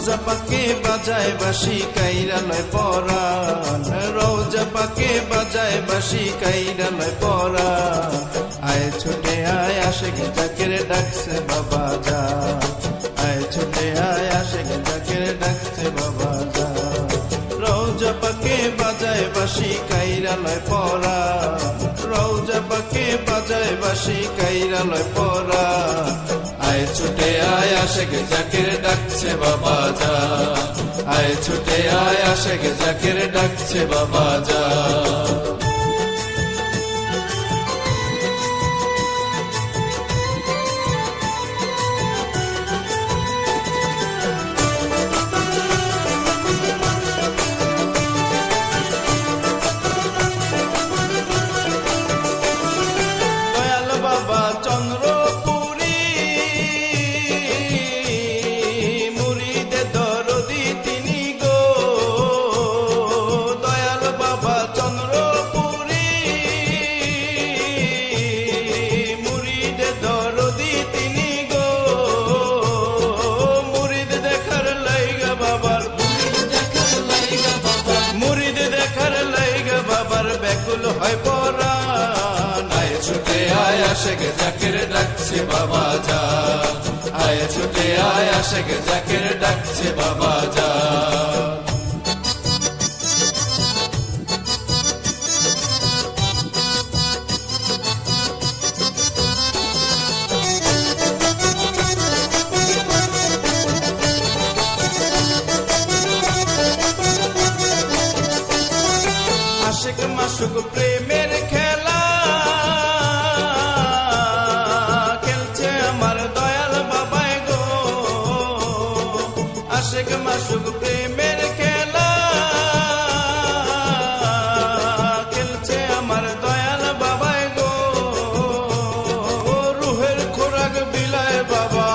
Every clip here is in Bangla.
রওজা পাকে বাজায় বাঁশি কাইরা লয় পরাণ, রওজা পাকে বাজায় বাঁশি কাইরা লয় পরাণ। আয় ছুটে আয় আশেক জাকের ডাকছে বাবা যা, আয় ছুটে আয় আশেক জাকের ডাকছে বাবা যা। রওজা পাকে বাজায় বাঁশি কাইরা লয় পরাণ, রওজা পাকে বাজায় বাঁশি কাইরা লয় পরাণ। আয় ছুটে আয় আশেক জাকের ডাকছে বাবা যা, আয় ছুটে আয় আশেক জাকের ডাকছে বাবা যা। দয়াল বাবা চন্দ্রপুরী মুরিদে দরদি তিনি গো, দয়াল বাবা চন্দ্রপুরী মুরিদে দরদি তিনি গো। মুরিদ দেখার লাইগা বাবার, মুরিদ দেখার লাইগা বাবার ব্যাকুল হয় পরাণ। আয় ছুটে আয় আশেক জাকের ডাকছে বাবা যা, আয় ছুটে আয় আশেক জাকের ডাকছে বাবা যা। আশেক মাসুক প্রেমের খেলা খেলছে আমার দয়াল বাবাই গো, আশেক মাসুক প্রেমের খেলা খেলছে আমার দয়াল বাবাই গো। রুহের খোরাক বিলায় বাবা,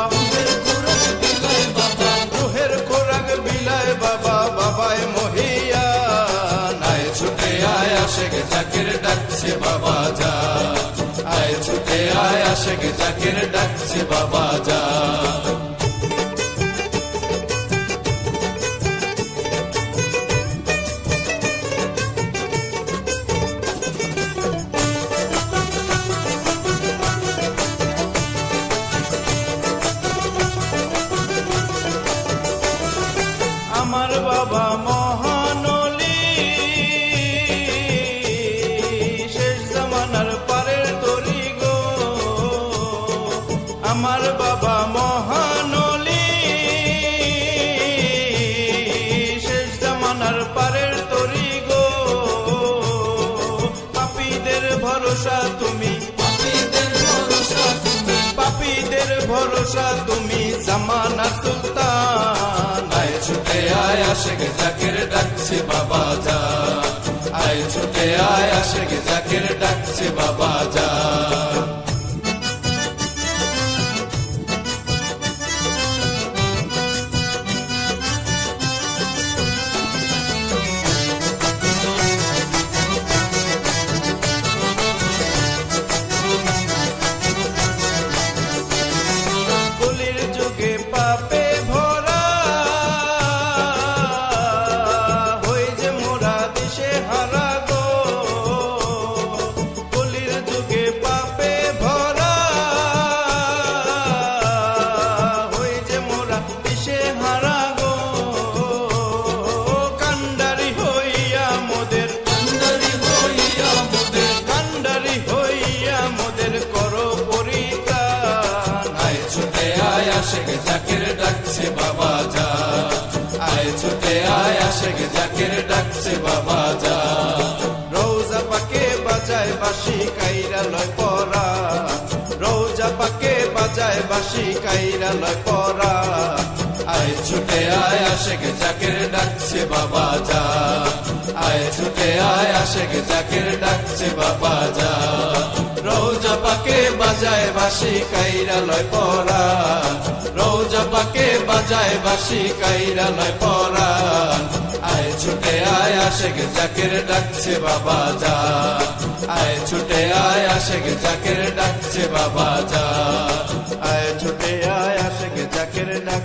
রুহের খোরাক বিলায় বাবা, বাবাই মহিয়ান। আয় ছুটে আয় আশেক জাকের ডাকছে বাবা যা, আয় ছুটে আয় আশেক জাকের ডাকছে বাবা যা। আমার বাবা মহানলি শেষ জামানার পারের তরি গো, আমার বাবা মহানলি শেষ জামানার পারের তরি গো। পাপীদের ভরসা তুমি, পাপীদের ভরসা তুমি জামানার সুলতান। আয় ছুটে আয় আশেক জাকের ডাকছে বাবা যা, আয় ছুটে আয় আশেক জাকের ডাকছে বাবা যা। কলির যুগে পাপে ভরা হই যে মোরা দিশে হারা গো, কলির যুগে পাপে ভরা হই যে মোরা দিশে হারা গো। কান্ডারি হইয়া মোদের, কান্ডারি হইয়া মোদের করো পরিত্রাণ। আয় ছুটে আয় আশেক জাকের ডাকছে বাবা যা, আয় ছুটে আয় আশেক জাকের ডাকছে বাবা যা। রওজা পাকে বাজায় বাঁশি কাইরা লয় পরাণ, রওজা পাকে বাজায় বাঁশি কাইরা লয় পরাণ। আয় ছুটে আয় আশেক জাকের ডাকছে বাবা যা, আয় ছুটে আয় আশেক জাকের ডাকছে বাবা যা। রওজা পাকে বাজায় বাঁশি কাইরা লয় পরাণ, রওজা পাকে বাজায় বাঁশি কাইরা লয় পরাণ। আয় ছুটে আয় আশেক জাকের ডাকছে বাবা যা, আয় ছুটে আয় আশেক জাকের ডাকছে বাবা যা, আয় ছুটে আয় আশেক জাকের ডাকছে